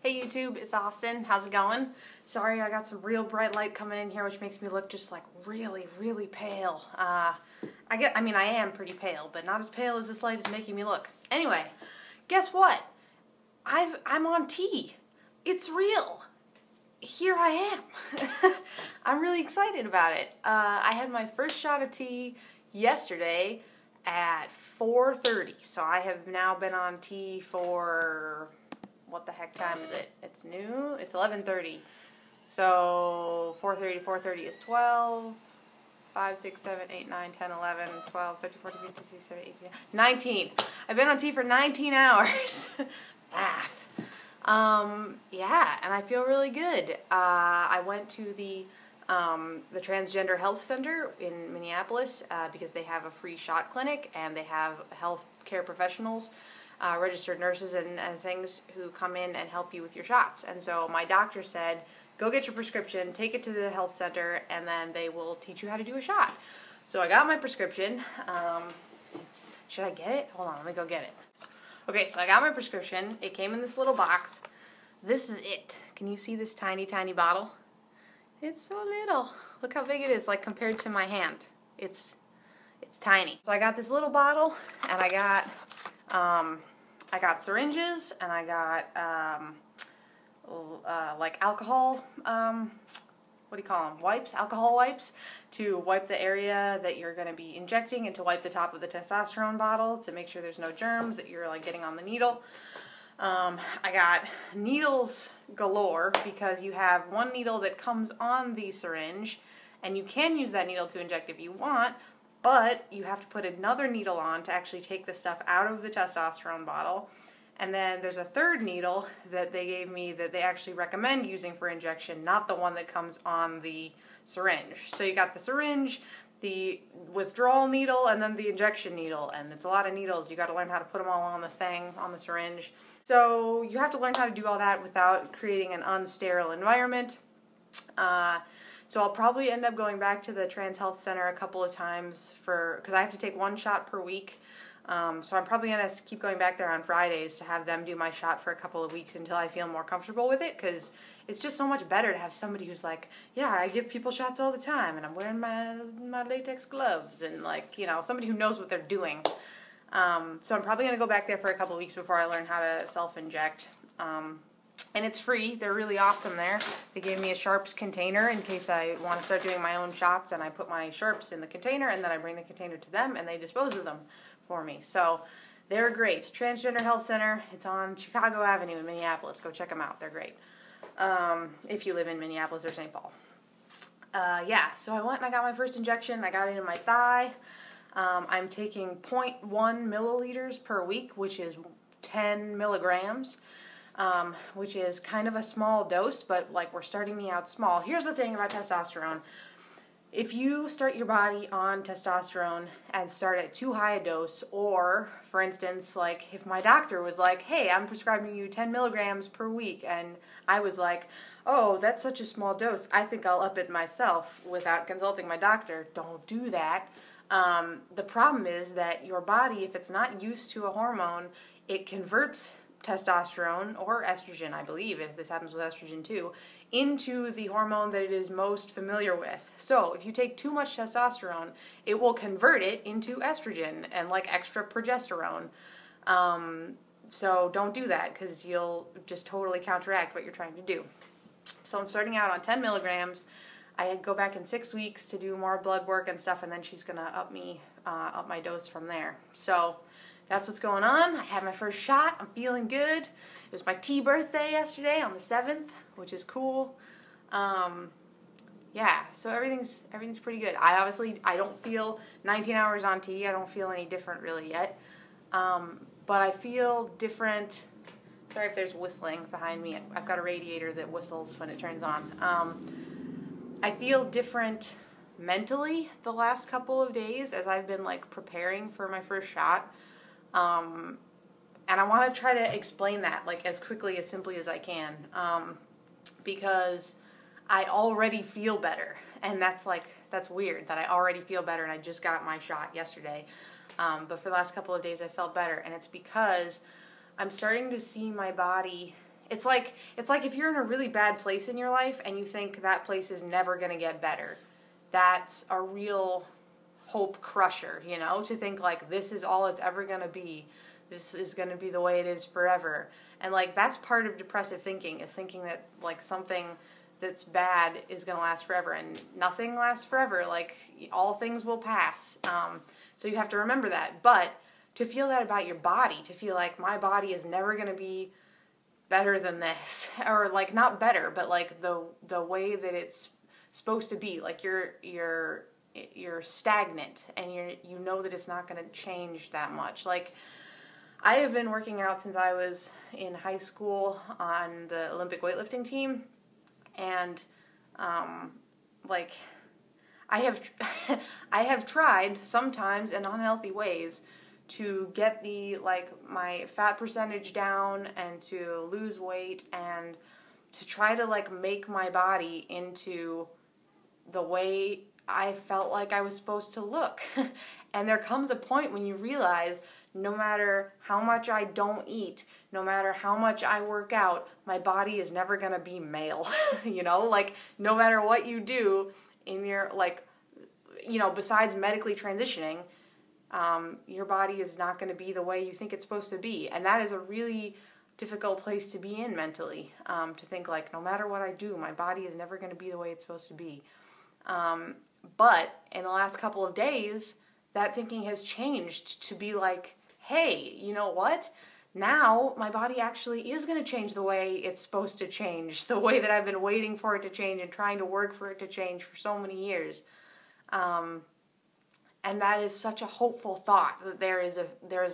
Hey YouTube, it's Austin. How's it going? Sorry, I got some real bright light coming in here, which makes me look just like really, really pale. I am pretty pale, but not as pale as this light is making me look. Anyway, guess what? I'm on T. It's real. Here I am. I'm really excited about it. I had my first shot of tea yesterday at 4:30, so I have now been on tea for, what the heck time is it? It's new. It's 11:30. So 4:30 to 4:30 is 12, 5, 6, 7, 8, 9, 10, 11, 12, 13, 14, 15, 16, 17, 18, 19. I've been on tea for 19 hours. Math. Yeah, and I feel really good. I went to the Transgender Health Center in Minneapolis because they have a free shot clinic, and they have health care professionals, registered nurses and things who come in and help you with your shots. And so my doctor said, go get your prescription, take it to the health center, and then they will teach you how to do a shot. So I got my prescription. Should I get it? Hold on, let me go get it. Okay, so I got my prescription. It came in this little box. This is it. Can you see this tiny, tiny bottle? It's so little. Look how big it is, like compared to my hand. It's tiny. So I got this little bottle, and I got syringes, and I got like alcohol, what do you call them? Wipes, alcohol wipes, to wipe the area that you're going to be injecting, and to wipe the top of the testosterone bottle to make sure there's no germs that you're like getting on the needle. I got needles galore because you have one needle that comes on the syringe, and you can use that needle to inject if you want, but you have to put another needle on to actually take the stuff out of the testosterone bottle. And then there's a third needle that they gave me that they actually recommend using for injection, not the one that comes on the syringe. So you got the syringe, the withdrawal needle, and then the injection needle, and it's a lot of needles. You got to learn how to put them all on the thing, on the syringe. So you have to learn how to do all that without creating an unsterile environment. So I'll probably end up going back to the Trans Health Center a couple of times because I have to take one shot per week. So I'm probably going to keep going back there on Fridays to have them do my shot for a couple of weeks until I feel more comfortable with it, because it's just so much better to have somebody who's like, yeah, I give people shots all the time, and I'm wearing my latex gloves, and like, you know, somebody who knows what they're doing. So I'm probably going to go back there for a couple of weeks before I learn how to self-inject. And it's free. They're really awesome there. They gave me a sharps container in case I want to start doing my own shots, and I put my sharps in the container, and then I bring the container to them, and they dispose of them for me. So they're great. Transgender Health Center. It's on Chicago Avenue in Minneapolis. Go check them out. They're great. If you live in Minneapolis or St. Paul. Yeah, so I went and I got my first injection. I got it in my thigh. I'm taking 0.1 milliliters per week, which is 10 milligrams. Which is kind of a small dose, but like we're starting me out small. Here's the thing about testosterone. If you start your body on testosterone and start at too high a dose, or for instance, like if my doctor was like, hey, I'm prescribing you 10 milligrams per week, and I was like, oh, that's such a small dose, I think I'll up it myself without consulting my doctor. Don't do that. The problem is that your body, if it's not used to a hormone, it converts testosterone, or estrogen, I believe, if this happens with estrogen too, into the hormone that it is most familiar with. So if you take too much testosterone, it will convert it into estrogen and like extra progesterone. So don't do that, because you'll just totally counteract what you're trying to do. So I'm starting out on 10 milligrams. I go back in 6 weeks to do more blood work and stuff, and then she's gonna up my dose from there. So that's what's going on. I had my first shot. I'm feeling good. It was my tea birthday yesterday on the 7th, which is cool. Yeah, so everything's pretty good. I don't feel 19 hours on tea. I don't feel any different really yet. But I feel different. Sorry if there's whistling behind me. I've got a radiator that whistles when it turns on. I feel different mentally the last couple of days as I've been like preparing for my first shot. And I want to try to explain that like as quickly, as simply as I can, because I already feel better, and that's weird that I already feel better, and I just got my shot yesterday, but for the last couple of days I felt better, and it's because I'm starting to see my body It's like if you're in a really bad place in your life and you think that place is never going to get better. That's a real hope crusher, you know, to think like this is all it's ever going to be. This is going to be the way it is forever. And like that's part of depressive thinking, is thinking that like something that's bad is going to last forever, and nothing lasts forever. Like all things will pass. So you have to remember that. But to feel that about your body, to feel like my body is never going to be better than this, or like not better, but like the way that it's supposed to be, like you're stagnant, and you know that it's not going to change that much. Like I have been working out since I was in high school on the Olympic weightlifting team, and like I have tried sometimes in unhealthy ways to get my fat percentage down and to lose weight and to try to like make my body into the way I felt like I was supposed to look. And there comes a point when you realize no matter how much I don't eat, no matter how much I work out, my body is never going to be male. You know, like no matter what you do in your, like, you know, besides medically transitioning, your body is not going to be the way you think it's supposed to be. And that is a really difficult place to be in mentally, to think like, no matter what I do, my body is never going to be the way it's supposed to be. But in the last couple of days, that thinking has changed to be like, hey, you know what? Now my body actually is going to change the way it's supposed to change, the way that I've been waiting for it to change and trying to work for it to change for so many years. And that is such a hopeful thought, that there is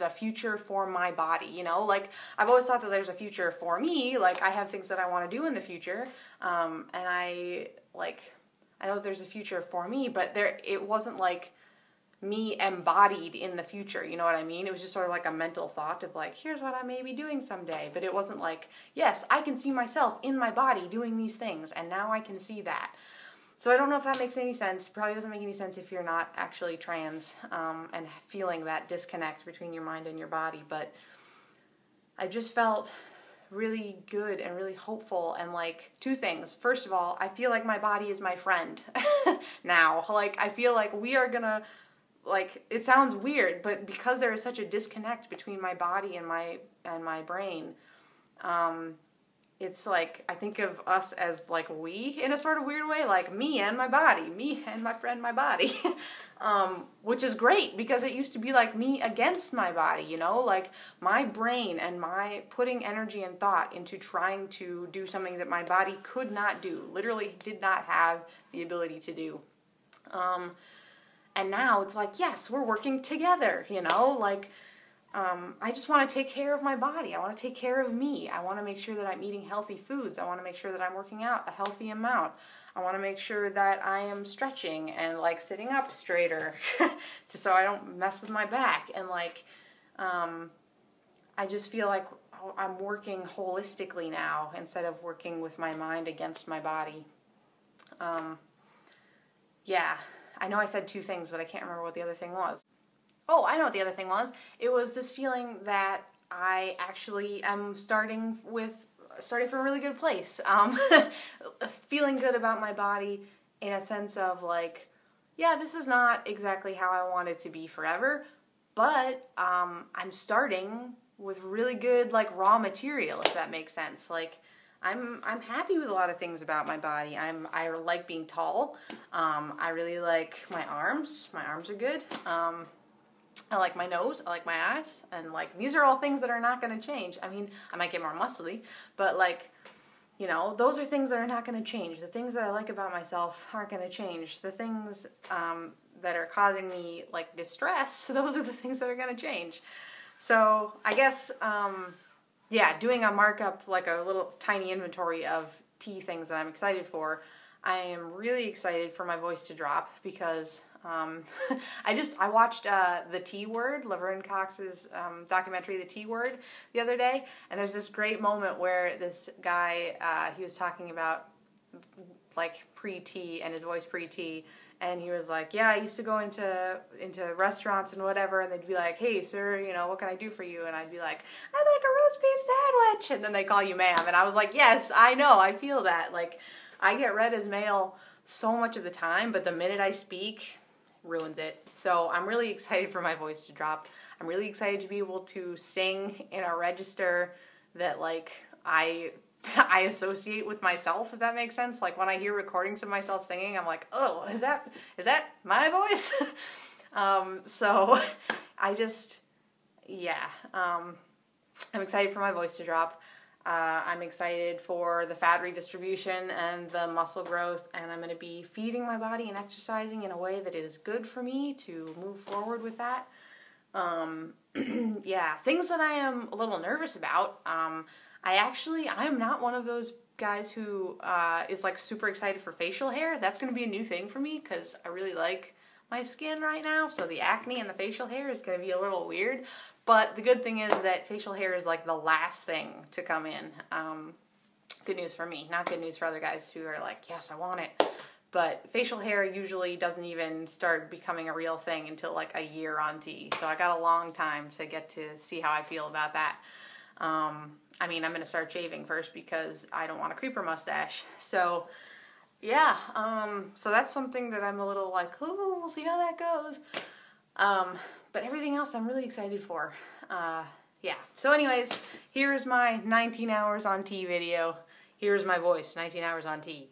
a future for my body, you know? Like, I've always thought that there's a future for me, like, I have things that I want to do in the future, and I know that there's a future for me, but it wasn't, like, me embodied in the future, you know what I mean? It was just sort of like a mental thought of, like, here's what I may be doing someday, but it wasn't like, yes, I can see myself in my body doing these things, and now I can see that. So I don't know if that makes any sense. Probably doesn't make any sense if you're not actually trans, and feeling that disconnect between your mind and your body. But I just felt really good and really hopeful, and like two things. First of all, I feel like my body is my friend now. Like I feel like we are gonna, like, it sounds weird, but because there is such a disconnect between my body and my brain, it's like, I think of us as like we in a sort of weird way, like me and my body, me and my friend, my body, which is great because it used to be like me against my body, you know, like my brain and my putting energy and thought into trying to do something that my body could not do, literally did not have the ability to do. And now it's like, yes, we're working together, you know, like, I just want to take care of my body. I want to take care of me. I want to make sure that I'm eating healthy foods. I want to make sure that I'm working out a healthy amount. I want to make sure that I am stretching and like sitting up straighter so I don't mess with my back. And like, I just feel like I'm working holistically now instead of working with my mind against my body. Yeah, I know I said two things, but I can't remember what the other thing was. Oh, I know what the other thing was. It was this feeling that I actually am starting from a really good place. Feeling good about my body in a sense of like, yeah, this is not exactly how I want it to be forever, but I'm starting with really good like raw material, if that makes sense. Like I'm happy with a lot of things about my body. I like being tall. I really like my arms. My arms are good. I like my nose, I like my eyes, and like these are all things that are not going to change. I mean, I might get more muscly, but like, you know, those are things that are not going to change. The things that I like about myself aren't going to change. The things that are causing me like distress, those are the things that are going to change. So I guess, yeah, doing a markup, like a little tiny inventory of tea things that I'm excited for. I am really excited for my voice to drop because I watched The T Word, Laverne Cox's documentary, The T Word, the other day, and there's this great moment where this guy, he was talking about like pre-T and his voice pre-T. And he was like, yeah, I used to go into restaurants and whatever, and they'd be like, hey, sir, you know, what can I do for you? And I'd be like, I'd like a roast beef sandwich. And then they call you ma'am. And I was like, yes, I know, I feel that. Like, I get read as male so much of the time, but the minute I speak, ruins it. So I'm really excited for my voice to drop. I'm really excited to be able to sing in a register that, like, I associate with myself, if that makes sense. Like, when I hear recordings of myself singing, I'm like, oh, is that my voice? So I just, yeah, I'm excited for my voice to drop. I'm excited for the fat redistribution and the muscle growth, and I'm going to be feeding my body and exercising in a way that is good for me to move forward with that. Yeah, things that I am a little nervous about. I am not one of those guys who is like super excited for facial hair. That's going to be a new thing for me because I really like my skin right now. So the acne and the facial hair is going to be a little weird. But the good thing is that facial hair is like the last thing to come in. Good news for me, not good news for other guys who are like, yes, I want it. But facial hair usually doesn't even start becoming a real thing until like a year on T. So I got a long time to get to see how I feel about that. I mean, I'm going to start shaving first because I don't want a creeper mustache. So, yeah, so that's something that I'm a little like, oh, we'll see how that goes. But everything else I'm really excited for. Yeah, so anyways, here's my 19 hours on T video. Here's my voice, 19 hours on T.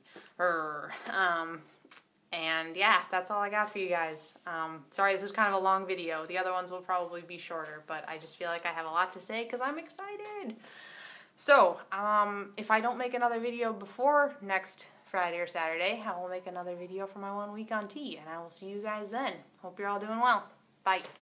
And yeah, that's all I got for you guys. Sorry, this was kind of a long video. The other ones will probably be shorter, but I just feel like I have a lot to say because I'm excited. So, if I don't make another video before next Friday or Saturday, I will make another video for my 1 week on T, and I will see you guys then. Hope you're all doing well. Bye.